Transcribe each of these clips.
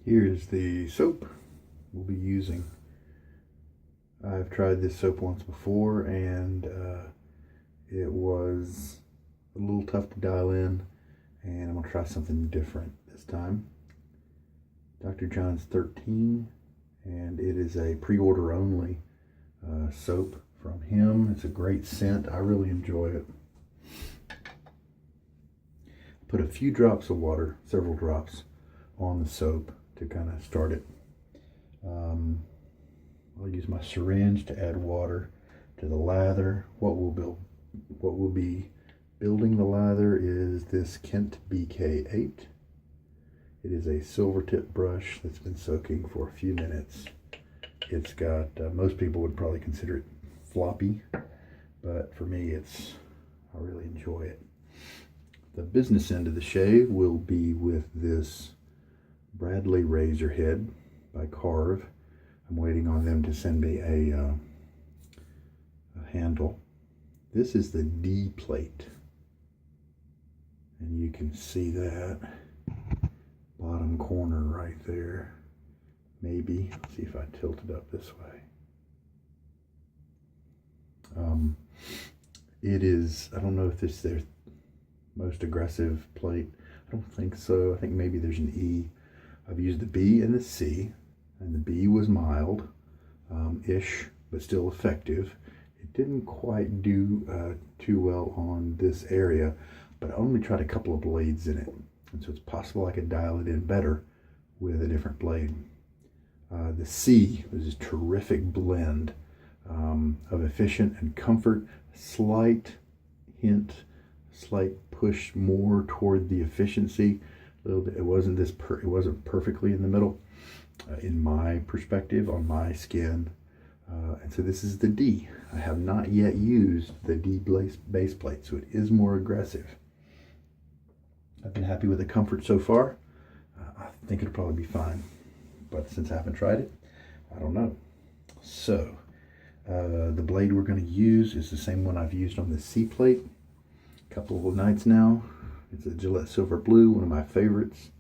Here's the soap we'll be using. I've tried this soap once before and it was a little tough to dial in, and I'm going to try something different this time. Dr. Jons 13, and it is a pre-order only soap from him. It's a great scent. I really enjoy it. Put a few drops of water, several drops, on the soap to kind of start it. I'll use my syringe to add water to the lather. What will be building the lather is this Kent BK8. It is a silver tip brush that's been soaking for a few minutes. It's got, most people would probably consider it floppy, but for me I really enjoy it. The business end of the shave will be with this Bradley razor head by Karve. I'm waiting on them to send me a handle. This is the D plate, and you can see that bottom corner right there. Maybe, let's see if I tilt it up this way. It is, I don't know if this is their most aggressive plate. I don't think so. I think maybe there's an E. I've used the B and the C, and the B was mild ish, but still effective. It didn't quite do too well on this area, but I only tried a couple of blades in it, and so it's possible I could dial it in better with a different blade. The C was a terrific blend of efficient and comfort, slight push more toward the efficiency. A little bit. It wasn't perfectly in the middle, in my perspective, on my skin. And so this is the D. I have not yet used the D base plate, so it is more aggressive. I've been happy with the comfort so far. I think it'll probably be fine, but since I haven't tried it, I don't know. So the blade we're going to use is the same one I've used on the C plate a couple of nights now. It's a Gillette Silver Blue, one of my favorites.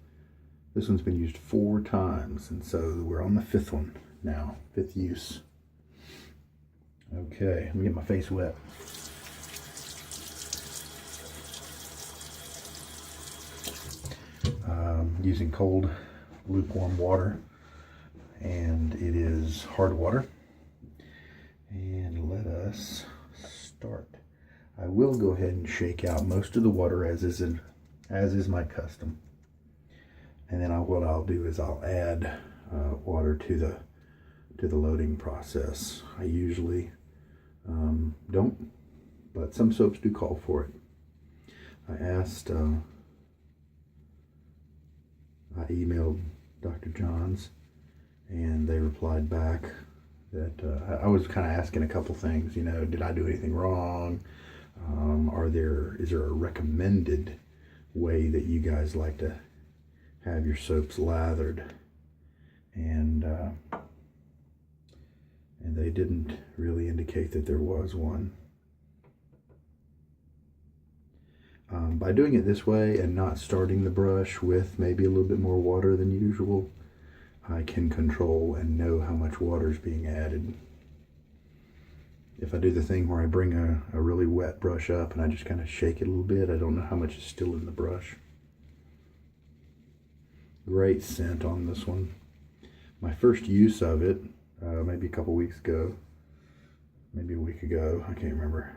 This one's been used 4 times, and so we're on the 5th one now, 5th use. Okay, let me get my face wet. Using cold, lukewarm water, and it is hard water. And let us start. I will go ahead and shake out most of the water as is my custom. And then what I'll do is I'll add water to the loading process. I usually don't, but some soaps do call for it. I emailed Dr. Jons, and they replied back that I was kind of asking a couple things. You know, did I do anything wrong? Is there a recommended way that you guys like to have your soaps lathered? And they didn't really indicate that there was one. By doing it this way and not starting the brush with maybe a little bit more water than usual, I can control and know how much water is being added. If I do the thing where I bring a really wet brush up and I just kind of shake it a little bit, I don't know how much is still in the brush. Great scent on this one. My first use of it, maybe a couple weeks ago, maybe a week ago, I can't remember,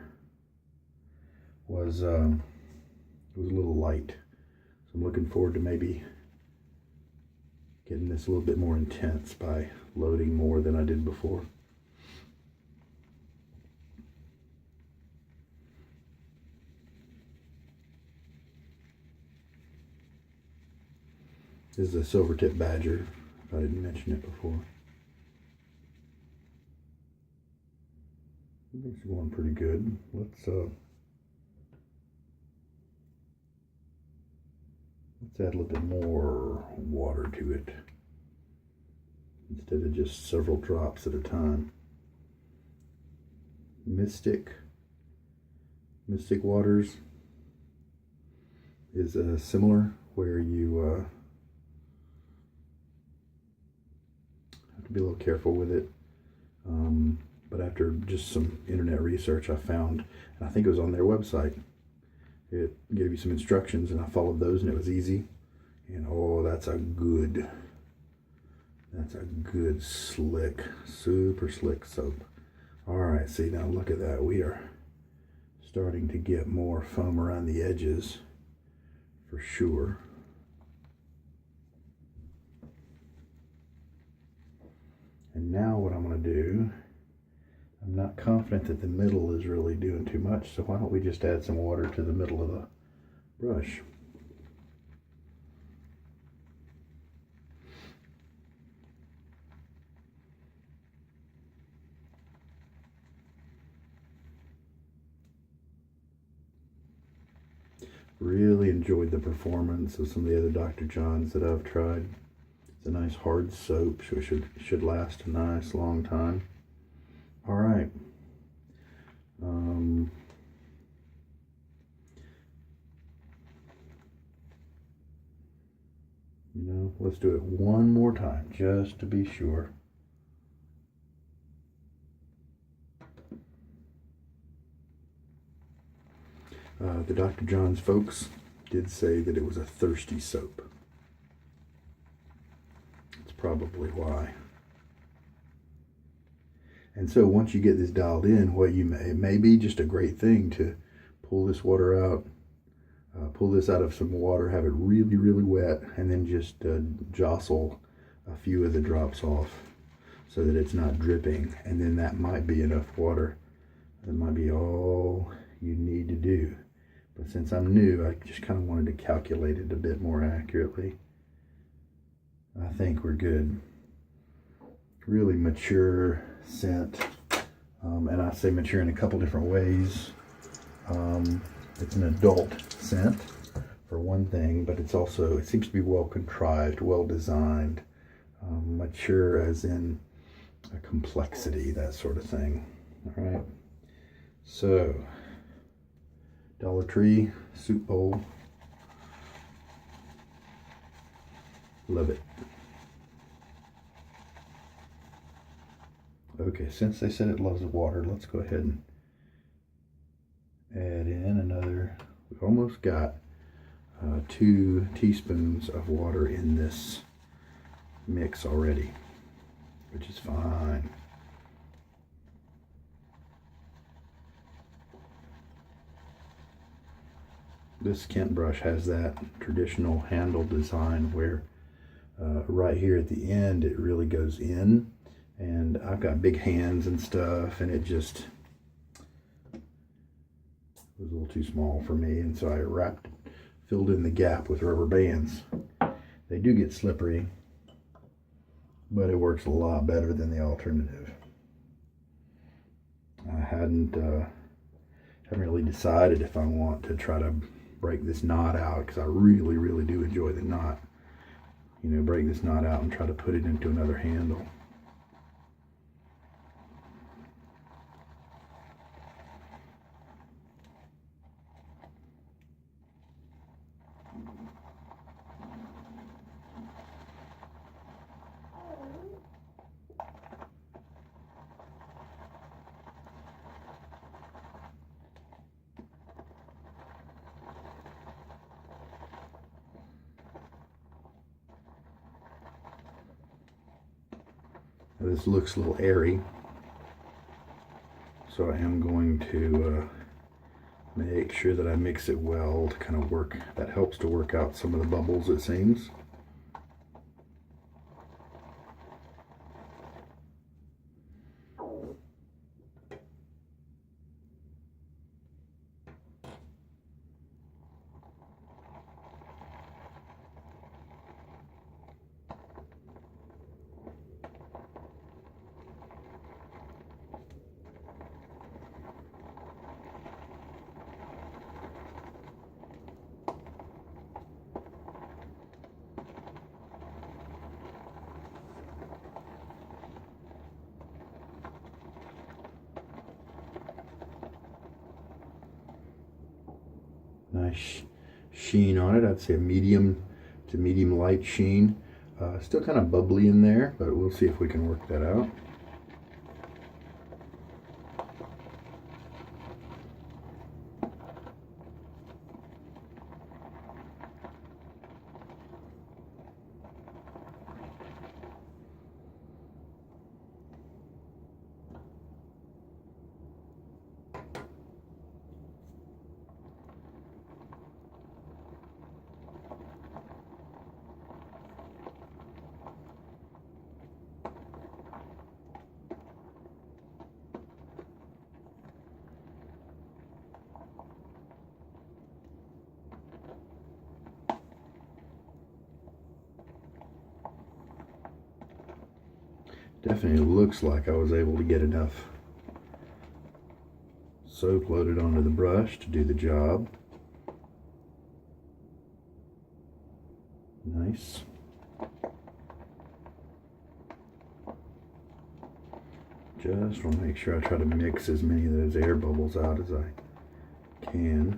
was it was a little light. So I'm looking forward to maybe getting this a little bit more intense by loading more than I did before. This is a Silvertip Badger, if I didn't mention it before. It's going pretty good. Let's add a little bit more water to it instead of just several drops at a time. Mystic Waters is similar, where you have to be a little careful with it. But after just some internet research, I found, and I think it was on their website, it gave you some instructions, and I followed those, and it was easy. And oh, that's a good slick, super slick soap. All right, see, now look at that. We are starting to get more foam around the edges for sure. And now what I'm going to do, I'm not confident that the middle is really doing too much, so why don't we just add some water to the middle of the brush. Really enjoyed the performance of some of the other Dr. Jons that I've tried. It's a nice hard soap, so it should last a nice long time. All right. Let's do it one more time just to be sure. The Dr. Jons folks did say that it was a thirsty soap. That's probably why. And so once you get this dialed in, it may be just a great thing to pull this water out, pull this out of some water, have it really, really wet, and then just jostle a few of the drops off so that it's not dripping. And then that might be enough water. That might be all you need to do. But since I'm new, I just kind of wanted to calculate it a bit more accurately. I think we're good. Really mature scent. And I say mature in a couple different ways. It's an adult scent for one thing, but it seems to be well contrived, well designed. Mature as in a complexity, that sort of thing. All right. So, Dollar Tree soup bowl. Love it. Okay, since they said it loves water, let's go ahead and add in another. We almost got 2 teaspoons of water in this mix already, which is fine. This Kent brush has that traditional handle design where right here at the end it really goes in, and I've got big hands and stuff, and it just was a little too small for me, and so I filled in the gap with rubber bands. They do get slippery, but it works a lot better than the alternative. I haven't really decided if I want to try to break this knot out, because I really, really do enjoy the knot. Break this knot out and try to put it into another handle. This looks a little airy, so I am going to make sure that I mix it well to kind of work. That helps to work out some of the bubbles, it seems. Nice sheen on it. I'd say a medium to medium light sheen. Still kind of bubbly in there, but we'll see if we can work that out. Definitely looks like I was able to get enough soap loaded onto the brush to do the job. Nice. Just want to make sure I try to mix as many of those air bubbles out as I can.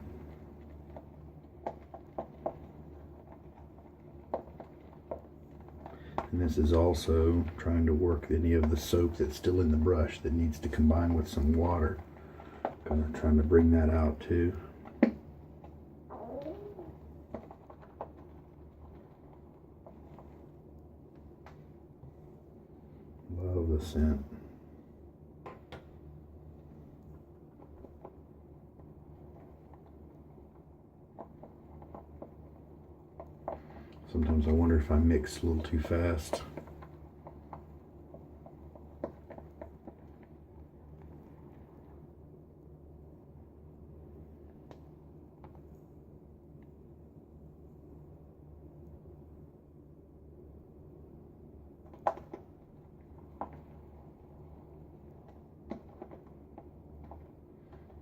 And this is also trying to work any of the soap that's still in the brush that needs to combine with some water. Kind of trying to bring that out too. Love the scent. Sometimes I wonder if I mix a little too fast.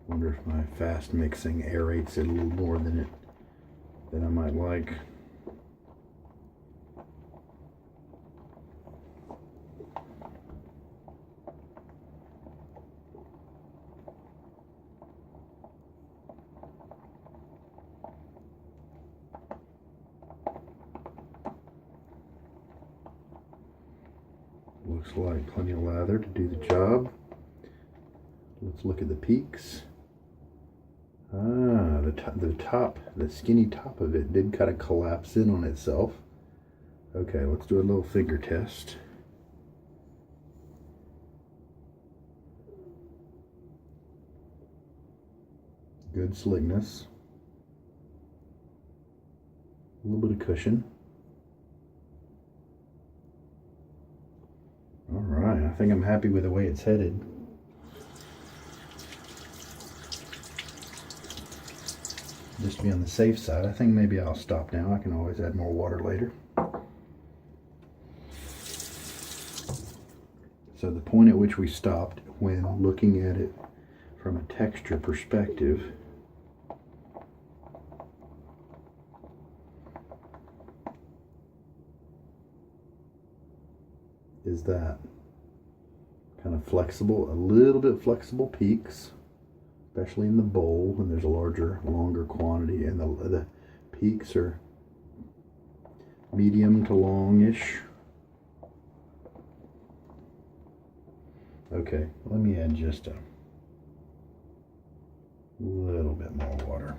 Wonder if my fast mixing aerates it a little more than I might like. Looks like plenty of lather to do the job. Let's look at the peaks. Ah, the skinny top of it did kind of collapse in on itself. Okay, let's do a little finger test. Good slickness. A little bit of cushion. All right, I think I'm happy with the way it's headed. Just to be on the safe side, I think maybe I'll stop now. I can always add more water later. So the point at which we stopped when looking at it from a texture perspective is that kind of flexible, a little bit flexible peaks, especially in the bowl when there's a longer quantity, and the peaks are medium to longish. Okay, let me add just a little bit more water.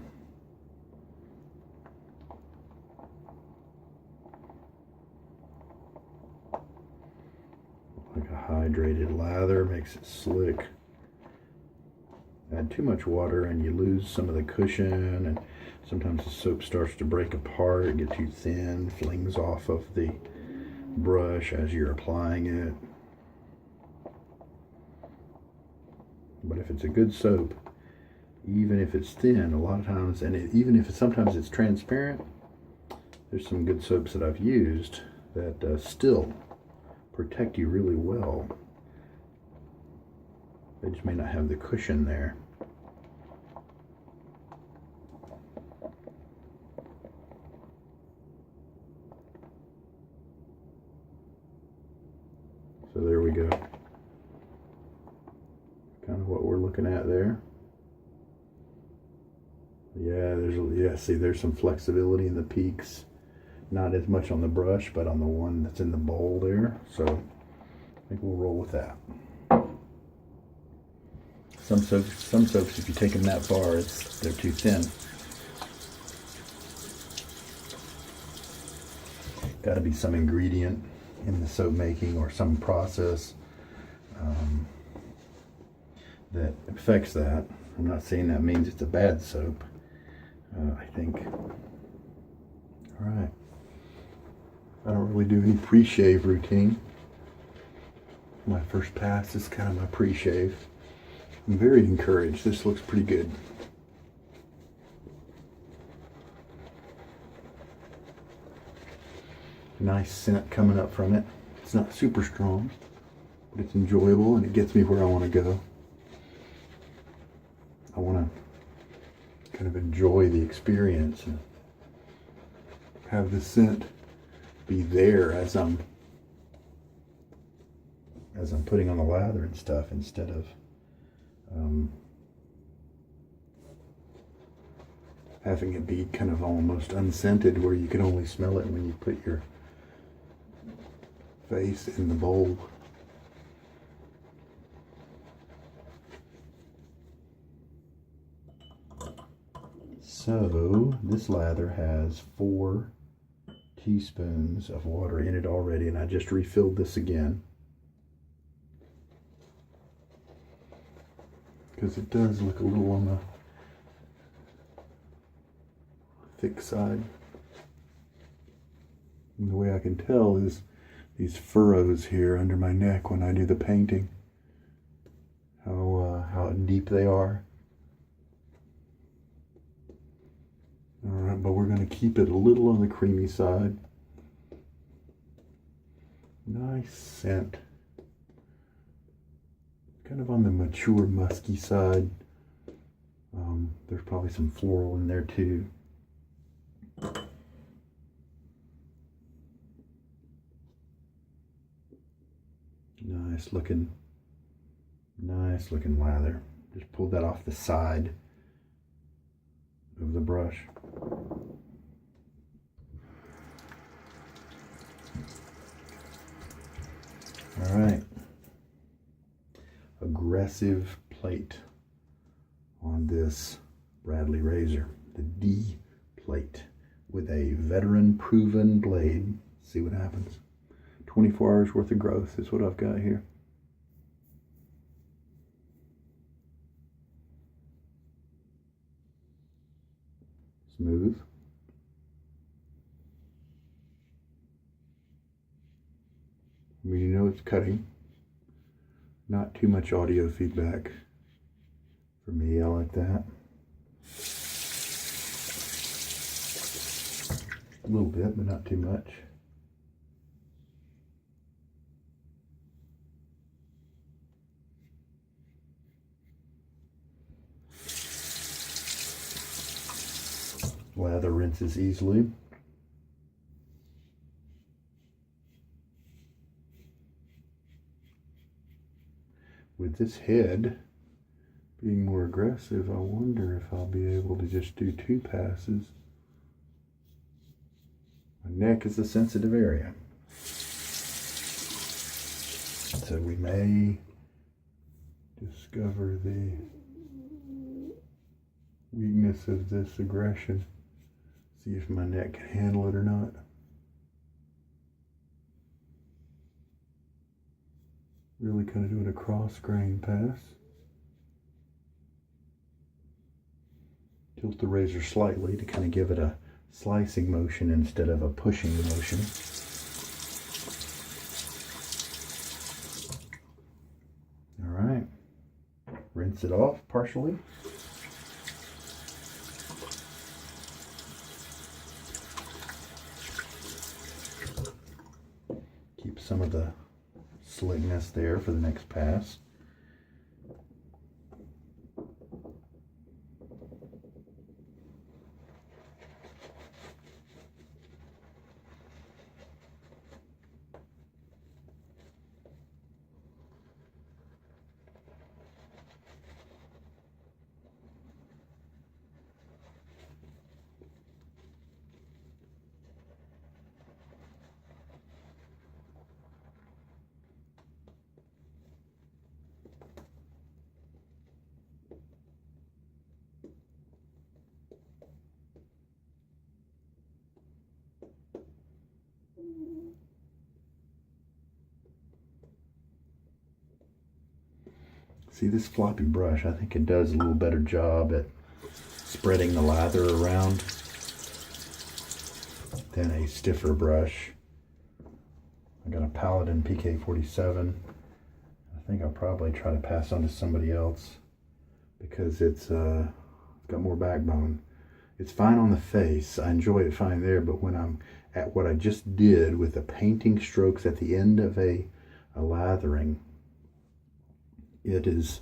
Like a hydrated lather makes it slick. Add too much water and you lose some of the cushion, and sometimes the soap starts to break apart, get too thin, flings off of the brush as you're applying it. But if it's a good soap, even if it's thin, a lot of times, and even if sometimes it's transparent, there's some good soaps that I've used that still protect you really well. They just may not have the cushion there. So there we go. Kind of what we're looking at there. Yeah, see, there's some flexibility in the peaks. Not as much on the brush, but on the one that's in the bowl there. So I think we'll roll with that. Some soaps, if you take them that far, they're too thin. Got to be some ingredient in the soap making or some process that affects that. I'm not saying that means it's a bad soap. I think. All right. I don't really do any pre-shave routine. My first pass is kind of my pre-shave. I'm very encouraged. This looks pretty good. Nice scent coming up from it. It's not super strong, but it's enjoyable and it gets me where I want to go. I want to kind of enjoy the experience and have the scent be there as I'm putting on the lather and stuff, instead of having it be kind of almost unscented where you can only smell it when you put your face in the bowl. So this lather has 4 teaspoons of water in it already, and I just refilled this again because it does look a little on the thick side. And the way I can tell is these furrows here under my neck when I do the painting, how deep they are. All right, but we're going to keep it a little on the creamy side. Nice scent. Kind of on the mature musky side. There's probably some floral in there too. Nice looking lather. Just pulled that off the side of the brush. All right. Aggressive plate on this Bradley razor, the D plate with a veteran proven blade. See what happens. 24 hours worth of growth is what I've got here. Smooth. I mean, you know it's cutting. Not too much audio feedback for me. I like that. A little bit, but not too much. Lather rinses easily. With this head being more aggressive, I wonder if I'll be able to just do 2 passes. My neck is a sensitive area, so we may discover the weakness of this aggression. See if my neck can handle it or not. Really kind of doing a cross grain pass. Tilt the razor slightly to kind of give it a slicing motion instead of a pushing motion. All right. Rinse it off partially. Keep some of the slickness there for the next pass. See, this floppy brush, I think it does a little better job at spreading the lather around than a stiffer brush. I got a Paladin BK8 I think I'll probably try to pass on to somebody else because it's got more backbone. It's fine on the face. I enjoy it fine there, but when I'm at what I just did with the painting strokes at the end of a lathering, it is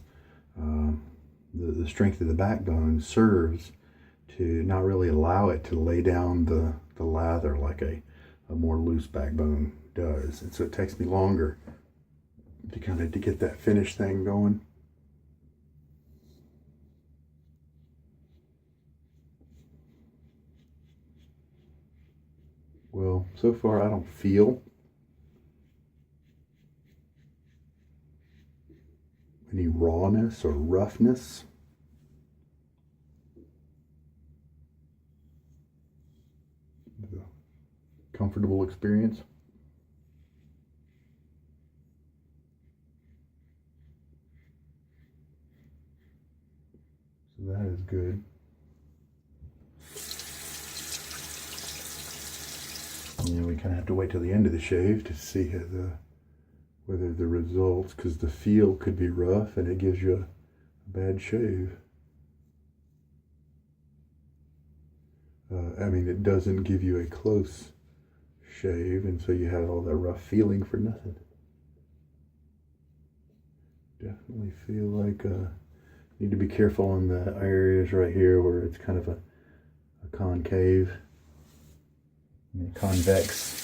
the strength of the backbone serves to not really allow it to lay down the lather like a more loose backbone does. And so it takes me longer to get that finish thing going. Well, so far I don't feel any rawness or roughness. Comfortable experience. So that is good. Yeah, we kind of have to wait till the end of the shave to see how whether the results, because the feel could be rough and it gives you a bad shave. I mean, it doesn't give you a close shave, and so you have all that rough feeling for nothing. Definitely feel like need to be careful on the areas right here where it's kind of a concave, convex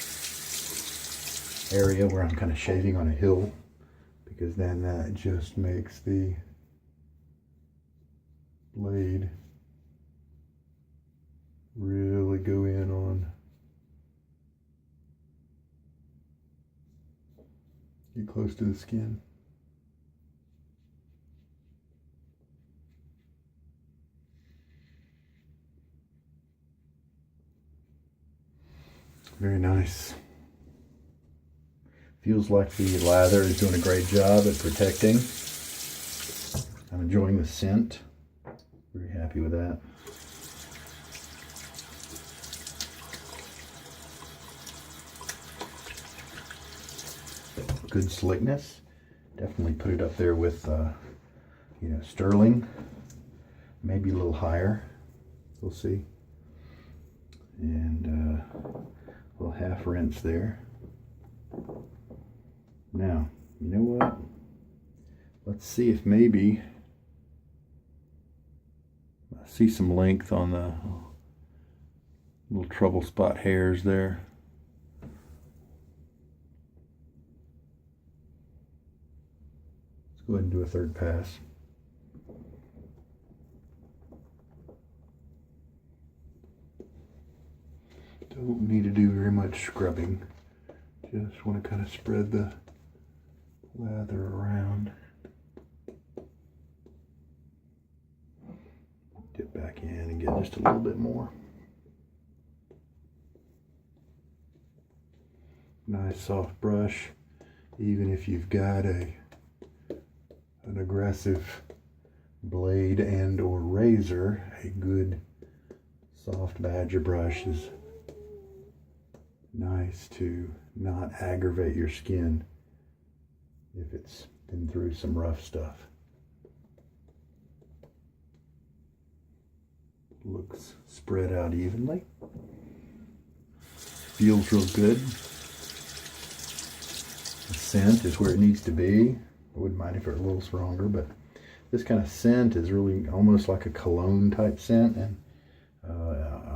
area where I'm kind of shaving on a hill, because then that just makes the blade really go in on, get close to the skin. Very nice. Feels like the lather is doing a great job at protecting. I'm enjoying the scent. Very happy with that. Good slickness. Definitely put it up there with, sterling. Maybe a little higher. We'll see. And a little half rinse there. Now, you know what? Let's see if maybe I see some length on the little trouble spot hairs there. Let's go ahead and do a third pass. Don't need to do very much scrubbing. Just want to kind of spread the lather around. Dip back in and get just a little bit more. Nice soft brush. Even if you've got an aggressive blade and or razor, a good soft Badger brush is nice to not aggravate your skin if it's been through some rough stuff. Looks spread out evenly. Feels real good. The scent is where it needs to be. I wouldn't mind if it were a little stronger, but this kind of scent is really almost like a cologne type scent, and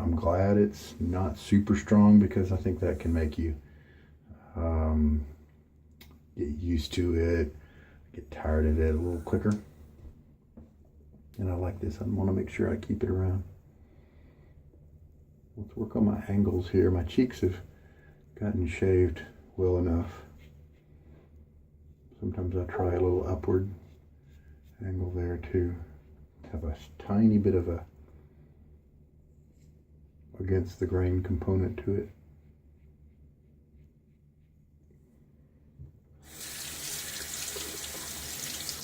I'm glad it's not super strong, because I think that can make you get used to it, get tired of it a little quicker. And I like this. I want to make sure I keep it around. Let's work on my angles here. My cheeks have gotten shaved well enough. Sometimes I try a little upward angle there to have a tiny bit of a against the grain component to it.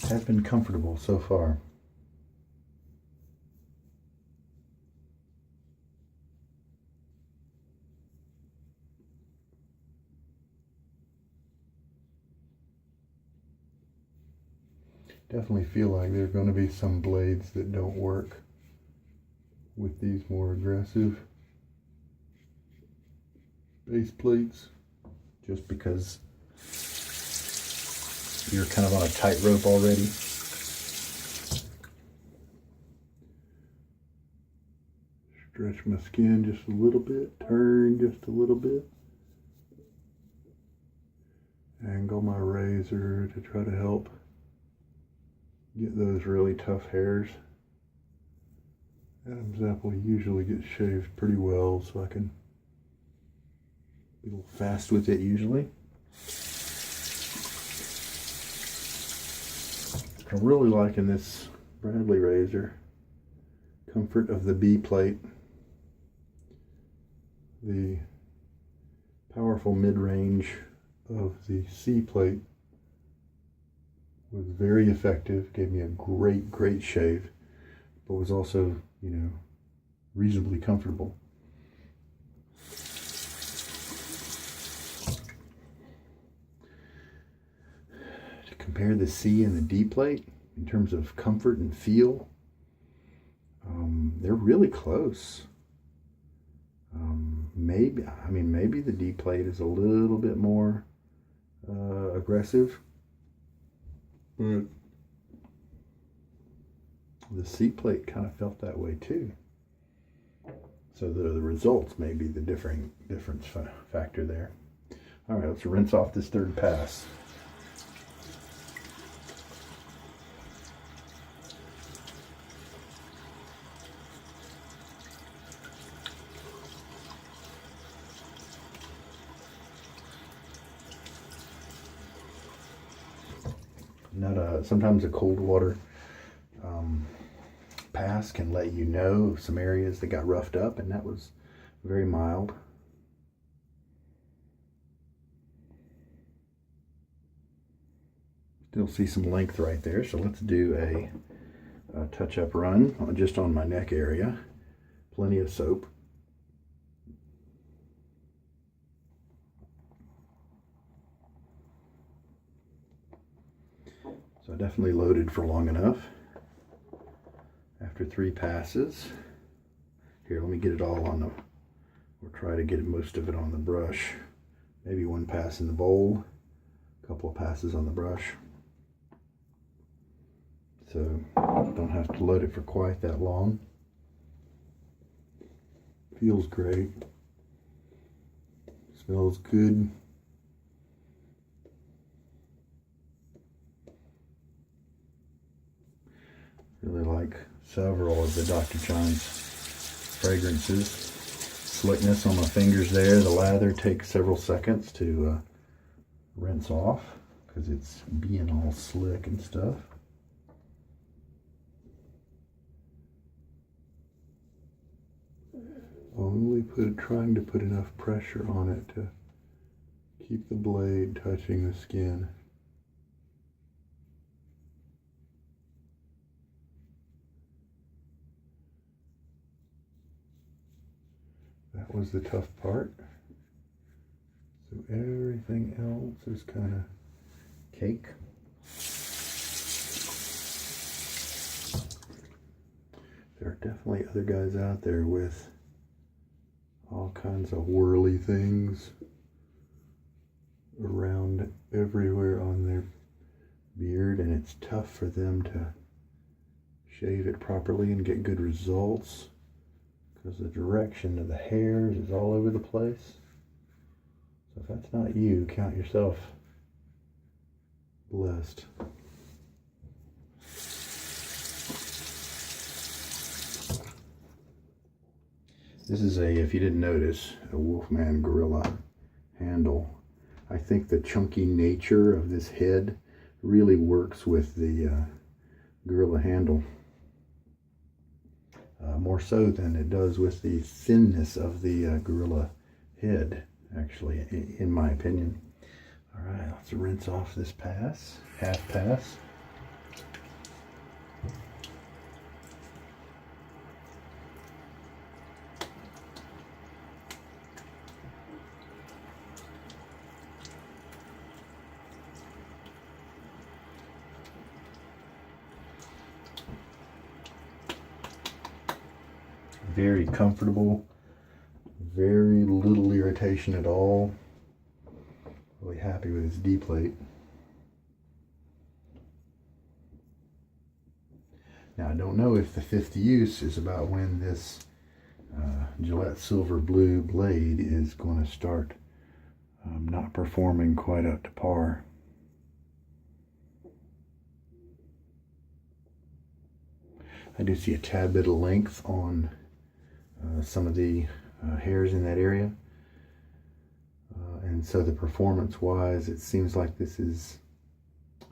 have been comfortable so far. Definitely feel like there are going to be some blades that don't work with these more aggressive base plates, just because you're kind of on a tightrope already. Stretch my skin just a little bit, turn just a little bit. Angle my razor to try to help get those really tough hairs. Adam's apple usually gets shaved pretty well, so I can be a little fast with it usually. I'm really liking this Bradley razor. Comfort of the B plate. The powerful mid-range of the C plate was very effective, gave me a great shave, but was also, you know, reasonably comfortable. To compare the C and the D plate in terms of comfort and feel, they're really close. Maybe the D plate is a little bit more aggressive, but the C plate kind of felt that way too. So the results may be the difference factor there. All right, let's rinse off this third pass. Sometimes a cold water pass can let you know some areas that got roughed up, and that was very mild. Still see some length right there, so let's do a touch-up run just on my neck area. Plenty of soap. So I definitely loaded for long enough. After 3 passes, here, let me get it all on the, we'll try to get most of it on the brush. Maybe 1 pass in the bowl, a couple of passes on the brush. So don't have to load it for quite that long. Feels great. Smells good. Really like several of the Dr. Jons fragrances. Slickness on my fingers there. The lather takes several seconds to rinse off because it's being all slick and stuff. Only trying to put enough pressure on it to keep the blade touching the skin. That was the tough part. So everything else is kind of cake. There are definitely other guys out there with all kinds of whirly things around everywhere on their beard, and it's tough for them to shave it properly and get good results because the direction of the hairs is all over the place. So if that's not you, count yourself blessed. This is if you didn't notice, a Wolfman Gorilla handle. I think the chunky nature of this head really works with the Gorilla handle. More so than it does with the thinness of the Gorilla head, actually, in my opinion. All right, let's rinse off this pass, half pass. very comfortable, very little irritation at all. Really happy with this D plate. Now I don't know if the 5th use is about when this Gillette Silver Blue blade is going to start not performing quite up to par. I do see a tad bit of length on some of the hairs in that area. And so the performance wise, it seems like this is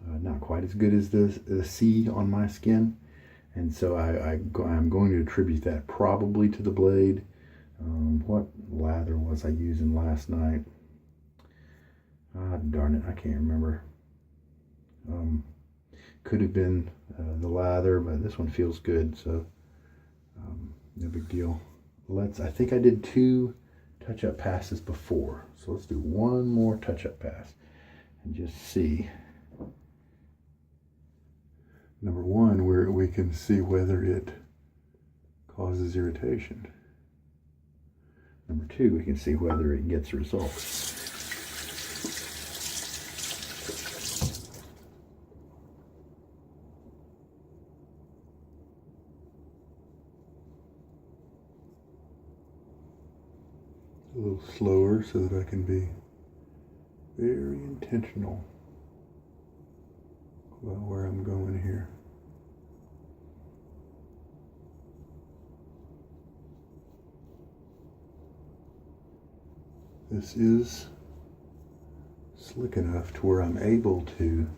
not quite as good as the C on my skin. And so I'm going to attribute that probably to the blade. What lather was I using last night? Ah, darn it, I can't remember. Could have been the lather, but this one feels good, so no big deal. I think I did 2 touch-up passes before, so let's do one more touch-up pass and just see. Number 1, where we can see whether it causes irritation. Number 2, we can see whether it gets results. A little slower so that I can be very intentional about where I'm going here. This is slick enough to where I'm able to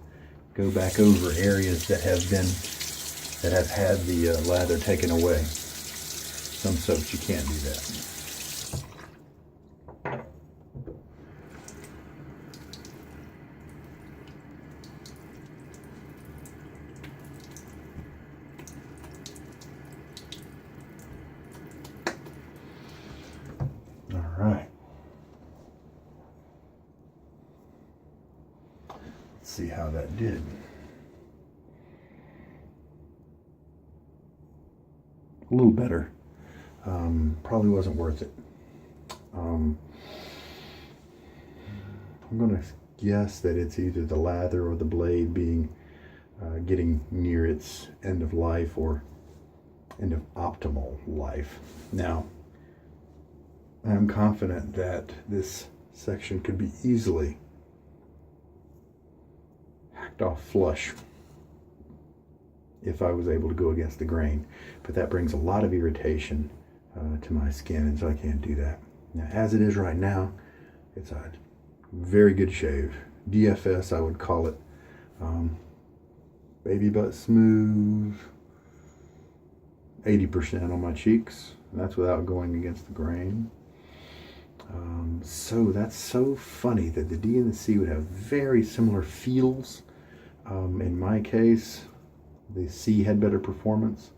go back over areas that have had the lather taken away. Some soaps you can't do that. Right. Let's see how that did. A little better. Probably wasn't worth it. I'm going to guess that it's either the lather or the blade being getting near its end of life or end of optimal life. Now, I'm confident that this section could be easily hacked off flush if I was able to go against the grain, but that brings a lot of irritation to my skin, and so I can't do that. Now, as it is right now, it's a very good shave. DFS, I would call it. Baby butt smooth, 80% on my cheeks, and that's without going against the grain. So that's so funny that the D and the C would have very similar feels. In my case, the C had better performance,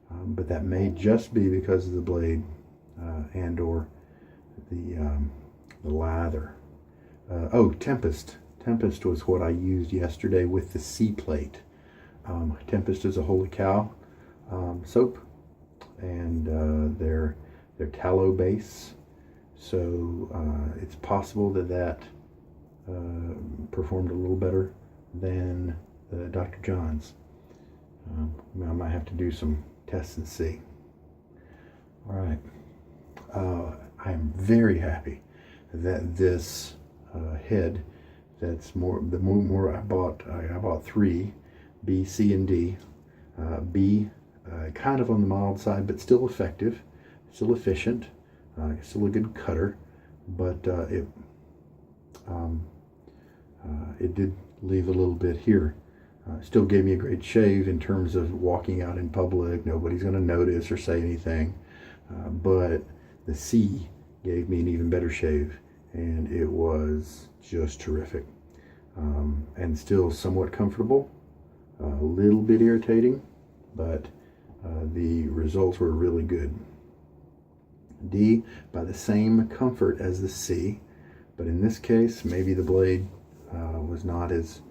but that may just be because of the blade and or the lather. Oh, Tempest. Tempest was what I used yesterday with the C plate. Tempest is a holy cow soap, and they're tallow base. So it's possible that performed a little better than the Dr. Jons. I might have to do some tests and see. All right. I'm very happy that this head, that's more I bought 3, B, C, and D. B, kind of on the mild side, but still effective, still efficient. Still a good cutter, but it did leave a little bit here. Still gave me a great shave in terms of walking out in public. Nobody's going to notice or say anything. But the C gave me an even better shave, and it was just terrific. And still somewhat comfortable, a little bit irritating, but the results were really good. D, by the same comfort as the C, but in this case maybe the blade was not as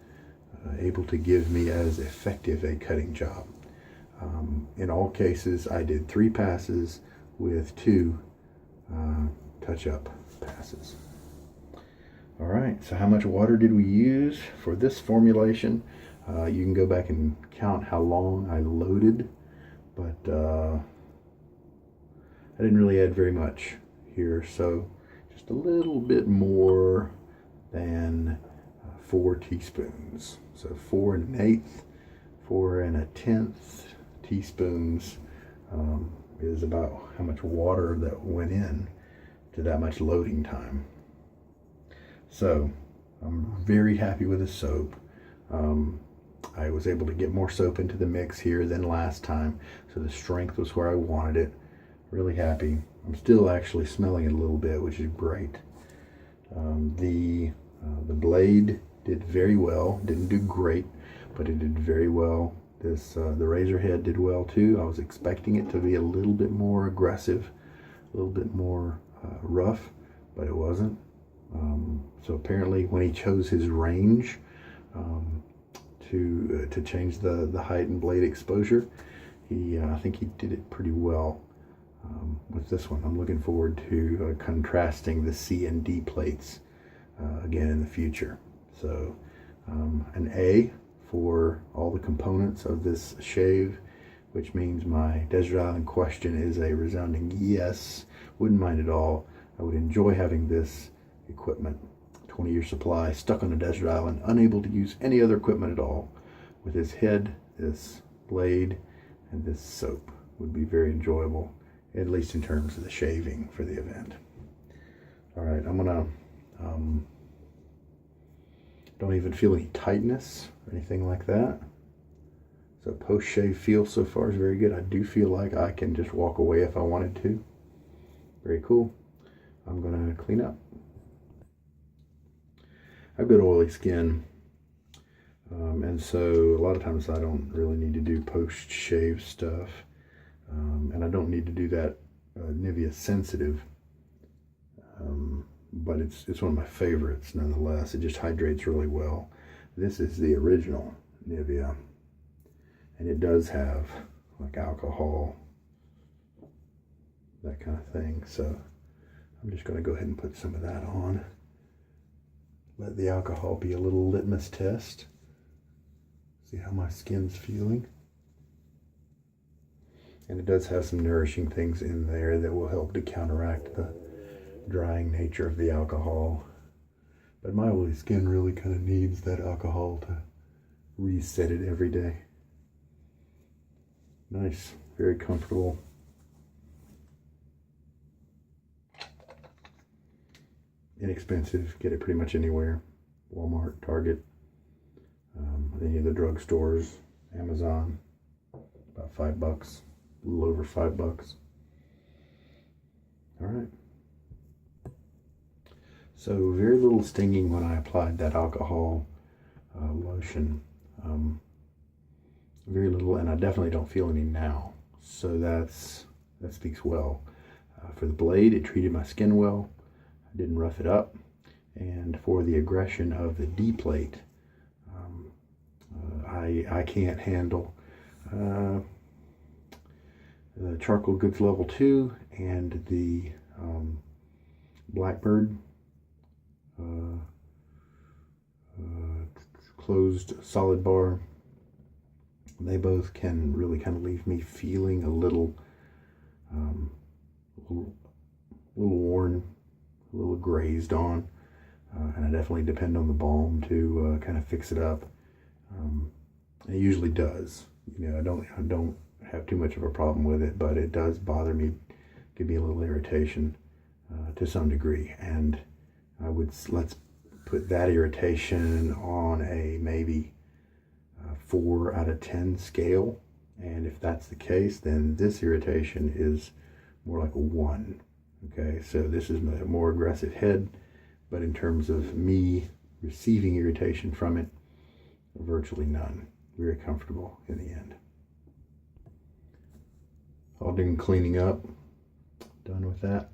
able to give me as effective a cutting job. In all cases I did 3 passes with 2 touch-up passes. All right, so how much water did we use for this formulation? You can go back and count how long I loaded, but I didn't really add very much here, so just a little bit more than 4 teaspoons. So 4 1/8, 4 1/10 teaspoons is about how much water that went in to that much loading time. So I'm very happy with the soap. I was able to get more soap into the mix here than last time, so the strength was where I wanted it. Really happy. I'm still actually smelling it a little bit, which is great. The blade did very well. Didn't do great, but it did very well. The razor head did well too. I was expecting it to be a little bit more aggressive, a little bit more rough, but it wasn't. So apparently when he chose his range to change the height and blade exposure, I think he did it pretty well with this one. I'm looking forward to contrasting the C and D plates again in the future. So an A for all the components of this shave, which means my desert island question is a resounding yes. Wouldn't mind at all. I would enjoy having this equipment. 20-year supply, stuck on a desert island, unable to use any other equipment at all. With this head, this blade, and this soap would be very enjoyable, at least in terms of the shaving for the event. All right, I'm gonna, don't even feel any tightness or anything like that. So post-shave feel so far is very good. I do feel like I can just walk away if I wanted to. Very cool. I'm gonna clean up. I've got oily skin, and so a lot of times I don't really need to do post-shave stuff, and I don't need to do that Nivea sensitive, but it's one of my favorites nonetheless. It just hydrates really well. This is the original Nivea, and it does have like alcohol, that kind of thing, so I'm just going to go ahead and put some of that on. Let the alcohol be a little litmus test. See how my skin's feeling. And it does have some nourishing things in there that will help to counteract the drying nature of the alcohol. But my oily skin really kind of needs that alcohol to reset it every day. Nice, very comfortable. Inexpensive, get it pretty much anywhere. Walmart, Target, any of the drugstores, Amazon, about $5, a little over $5. All right. So very little stinging when I applied that alcohol lotion. Very little, and I definitely don't feel any now. So that speaks well. For the blade, it treated my skin well. Didn't rough it up. And for the aggression of the D plate, I can't handle the Charcoal Goods Level 2 and the Blackbird closed solid bar. They both can really kind of leave me feeling a little worn, a little grazed on, and I definitely depend on the balm to kind of fix it up. It usually does. You know, I don't have too much of a problem with it, but it does bother me, give me a little irritation to some degree. And let's put that irritation on a maybe 4 out of 10 scale. And if that's the case, then this irritation is more like a 1. Okay, so this is a more aggressive head, but in terms of me receiving irritation from it, virtually none. Very comfortable in the end. All done cleaning up, done with that,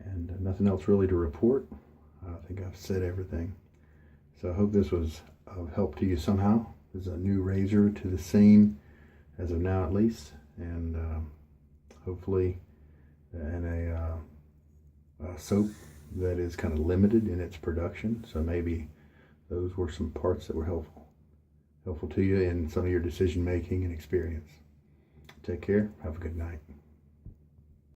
and nothing else really to report. I think I've said everything. So I hope this was of help to you somehow. There's a new razor to the scene, as of now at least, and hopefully and a soap that is kind of limited in its production. So maybe those were some parts that were helpful to you in some of your decision making and experience. Take care. Have a good night.